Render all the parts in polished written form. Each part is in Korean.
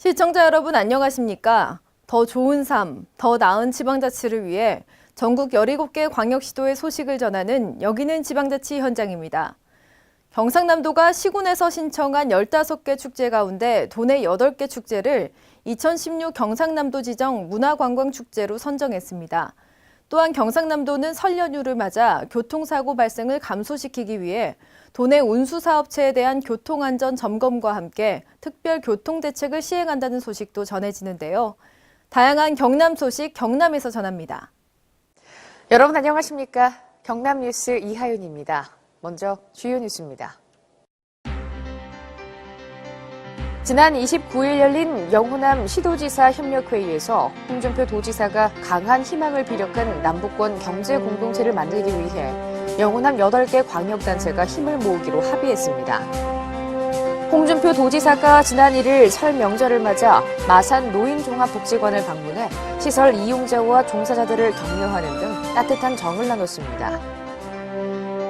시청자 여러분 안녕하십니까? 더 좋은 삶, 더 나은 지방자치를 위해 전국 17개 광역시도의 소식을 전하는 여기는 지방자치 현장입니다. 경상남도가 시군에서 신청한 15개 축제 가운데 도내 8개 축제를 2016 경상남도 지정 문화관광축제로 선정했습니다. 또한 경상남도는 설 연휴를 맞아 교통사고 발생을 감소시키기 위해 도내 운수사업체에 대한 교통안전 점검과 함께 특별 교통대책을 시행한다는 소식도 전해지는데요. 다양한 경남 소식 경남에서 전합니다. 여러분 안녕하십니까? 경남뉴스 이하윤입니다. 먼저 주요 뉴스입니다. 지난 29일 열린 영호남 시도지사 협력회의에서 홍준표 도지사가 강한 희망을 비력한 남북권 경제공동체를 만들기 위해 영호남 8개 광역단체가 힘을 모으기로 합의했습니다. 홍준표 도지사가 지난 1일 설 명절을 맞아 마산 노인종합복지관을 방문해 시설 이용자와 종사자들을 격려하는 등 따뜻한 정을 나눴습니다.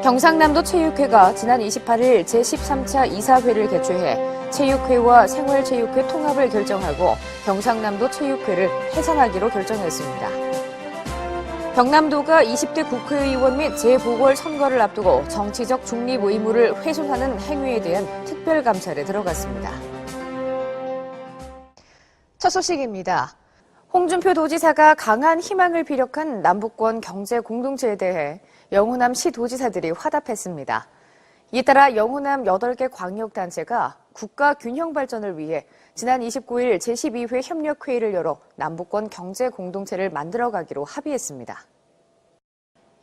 경상남도 체육회가 지난 28일 제13차 이사회를 개최해 체육회와 생활체육회 통합을 결정하고 경상남도 체육회를 해산하기로 결정했습니다. 경남도가 20대 국회의원 및 재보궐선거를 앞두고 정치적 중립 의무를 훼손하는 행위에 대한 특별감찰에 들어갔습니다. 첫 소식입니다. 홍준표 도지사가 강한 희망을 비력한 남북권 경제공동체에 대해 영호남 시도지사들이 화답했습니다. 이에 따라 영호남 8개 광역단체가 국가 균형 발전을 위해 지난 29일 제12회 협력회의를 열어 남북권 경제공동체를 만들어가기로 합의했습니다.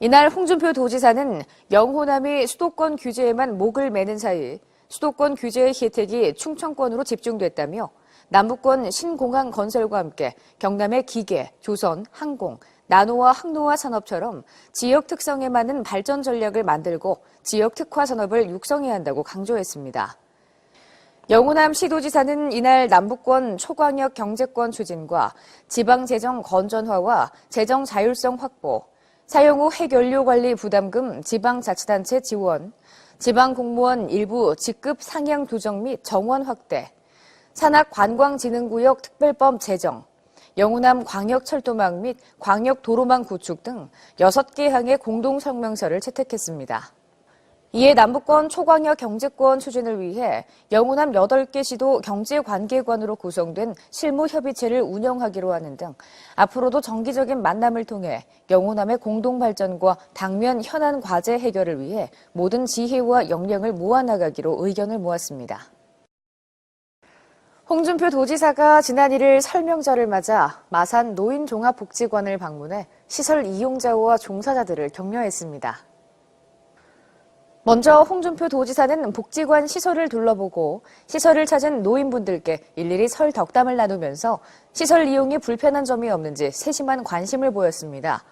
이날 홍준표 도지사는 영호남이 수도권 규제에만 목을 매는 사이 수도권 규제의 혜택이 충청권으로 집중됐다며 남북권 신공항 건설과 함께 경남의 기계, 조선, 항공, 나노와 항노화 산업처럼 지역 특성에 맞는 발전 전략을 만들고 지역 특화 산업을 육성해야 한다고 강조했습니다. 영호남 시도지사는 이날 남북권 초광역 경제권 추진과 지방재정 건전화와 재정 자율성 확보, 사용 후 핵연료 관리 부담금 지방자치단체 지원, 지방공무원 일부 직급 상향 조정 및 정원 확대, 산악관광진흥구역 특별법 제정, 영호남 광역철도망 및 광역도로망 구축 등 6개 항의 공동성명서를 채택했습니다. 이에 남북권 초광역 경제권 추진을 위해 영호남 8개 시도 경제관계관으로 구성된 실무협의체를 운영하기로 하는 등 앞으로도 정기적인 만남을 통해 영호남의 공동발전과 당면 현안 과제 해결을 위해 모든 지혜와 역량을 모아나가기로 의견을 모았습니다. 홍준표 도지사가 지난 1일 설 명절을 맞아 마산 노인종합복지관을 방문해 시설 이용자와 종사자들을 격려했습니다. 먼저 홍준표 도지사는 복지관 시설을 둘러보고 시설을 찾은 노인분들께 일일이 설 덕담을 나누면서 시설 이용이 불편한 점이 없는지 세심한 관심을 보였습니다.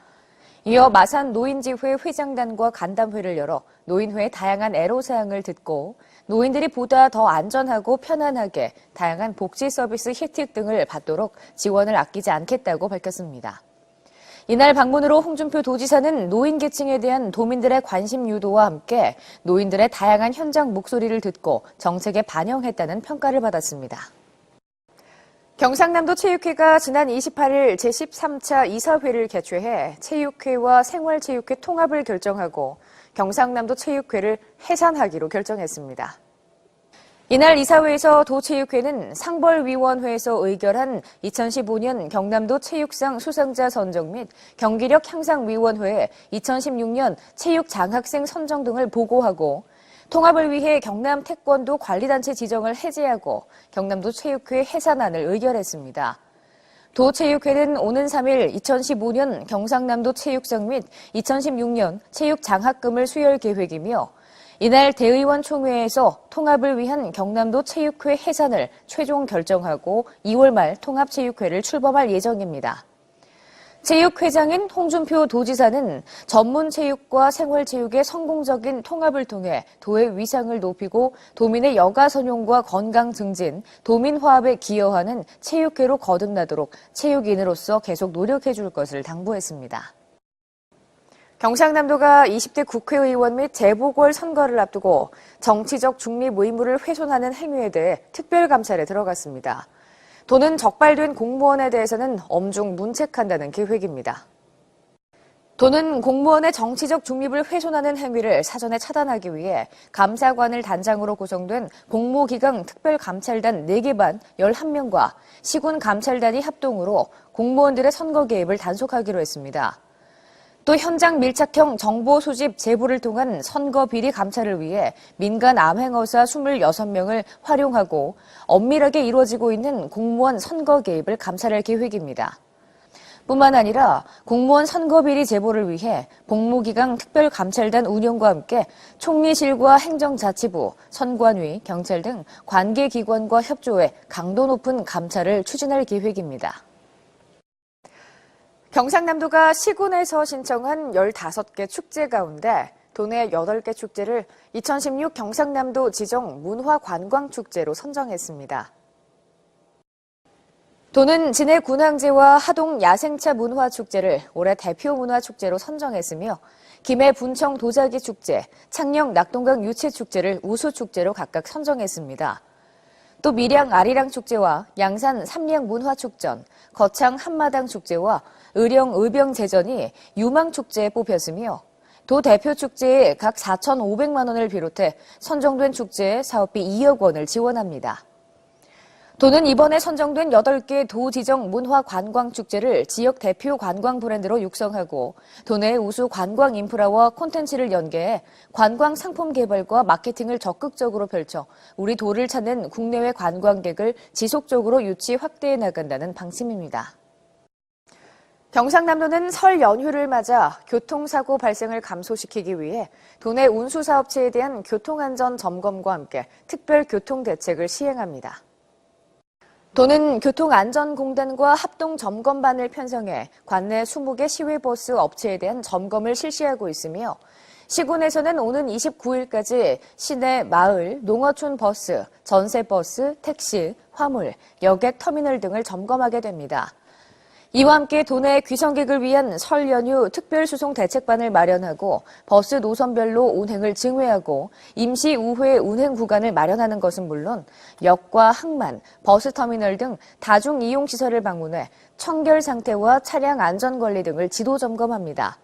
이어 마산 노인지회 회장단과 간담회를 열어 노인회의 다양한 애로사항을 듣고 노인들이 보다 더 안전하고 편안하게 다양한 복지 서비스 혜택 등을 받도록 지원을 아끼지 않겠다고 밝혔습니다. 이날 방문으로 홍준표 도지사는 노인 계층에 대한 도민들의 관심 유도와 함께 노인들의 다양한 현장 목소리를 듣고 정책에 반영했다는 평가를 받았습니다. 경상남도 체육회가 지난 28일 제13차 이사회를 개최해 체육회와 생활체육회 통합을 결정하고 경상남도 체육회를 해산하기로 결정했습니다. 이날 이사회에서 도체육회는 상벌위원회에서 의결한 2015년 경남도 체육상 수상자 선정 및 경기력 향상위원회에 2016년 체육장학생 선정 등을 보고하고 통합을 위해 경남 태권도 관리단체 지정을 해제하고 경남도 체육회 해산안을 의결했습니다. 도체육회는 오는 3일 2015년 경상남도 체육상 및 2016년 체육장학금을 수혈 계획이며 이날 대의원 총회에서 통합을 위한 경남도 체육회 해산을 최종 결정하고 2월 말 통합체육회를 출범할 예정입니다. 체육회장인 홍준표 도지사는 전문체육과 생활체육의 성공적인 통합을 통해 도의 위상을 높이고 도민의 여가 선용과 건강 증진, 도민 화합에 기여하는 체육회로 거듭나도록 체육인으로서 계속 노력해 줄 것을 당부했습니다. 경상남도가 20대 국회의원 및 재보궐선거를 앞두고 정치적 중립 의무를 훼손하는 행위에 대해 특별감찰에 들어갔습니다. 도는 적발된 공무원에 대해서는 엄중 문책한다는 계획입니다. 도는 공무원의 정치적 중립을 훼손하는 행위를 사전에 차단하기 위해 감사관을 단장으로 구성된 공모기강 특별감찰단 4개 반 11명과 시군감찰단이 합동으로 공무원들의 선거 개입을 단속하기로 했습니다. 또 현장 밀착형 정보 수집 제보를 통한 선거 비리 감찰을 위해 민간 암행어사 26명을 활용하고 엄밀하게 이루어지고 있는 공무원 선거 개입을 감찰할 계획입니다. 뿐만 아니라 공무원 선거비리 제보를 위해 복무기강 특별감찰단 운영과 함께 총리실과 행정자치부, 선관위, 경찰 등 관계기관과 협조해 강도 높은 감찰을 추진할 계획입니다. 경상남도가 시군에서 신청한 15개 축제 가운데 도내 8개 축제를 2016 경상남도 지정 문화관광축제로 선정했습니다. 도는 진해 군항제와 하동 야생차 문화축제를 올해 대표 문화축제로 선정했으며 김해 분청 도자기 축제, 창녕 낙동강 유채축제를 우수축제로 각각 선정했습니다. 또 밀양 아리랑 축제와 양산 삼양 문화축전, 거창 한마당 축제와 의령 의병제전이 유망축제에 뽑혔으며 도 대표 축제에 각 4,500만 원을 비롯해 선정된 축제에 사업비 2억 원을 지원합니다. 도는 이번에 선정된 8개 도 지정 문화관광축제를 지역 대표 관광 브랜드로 육성하고 도내의 우수 관광 인프라와 콘텐츠를 연계해 관광 상품 개발과 마케팅을 적극적으로 펼쳐 우리 도를 찾는 국내외 관광객을 지속적으로 유치 확대해 나간다는 방침입니다. 경상남도는 설 연휴를 맞아 교통사고 발생을 감소시키기 위해 도내 운수사업체에 대한 교통안전 점검과 함께 특별 교통대책을 시행합니다. 도는 교통안전공단과 합동점검반을 편성해 관내 20개 시외버스 업체에 대한 점검을 실시하고 있으며 시군에서는 오는 29일까지 시내 마을, 농어촌 버스, 전세버스, 택시, 화물, 여객 터미널 등을 점검하게 됩니다. 이와 함께 도내 귀성객을 위한 설 연휴 특별수송 대책반을 마련하고 버스 노선별로 운행을 증회하고 임시 우회 운행 구간을 마련하는 것은 물론 역과 항만, 버스터미널 등 다중이용시설을 방문해 청결 상태와 차량 안전관리 등을 지도 점검합니다.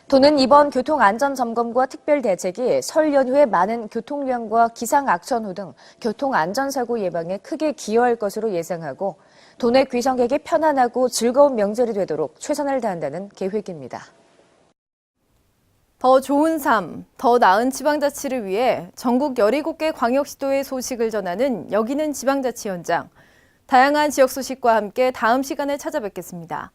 도는 이번 교통안전점검과 특별대책이 설 연휴에 많은 교통량과 기상악천후 등 교통안전사고 예방에 크게 기여할 것으로 예상하고 도내 귀성객이 편안하고 즐거운 명절이 되도록 최선을 다한다는 계획입니다. 더 좋은 삶, 더 나은 지방자치를 위해 전국 17개 광역시도의 소식을 전하는 여기는 지방자치 현장. 다양한 지역 소식과 함께 다음 시간에 찾아뵙겠습니다.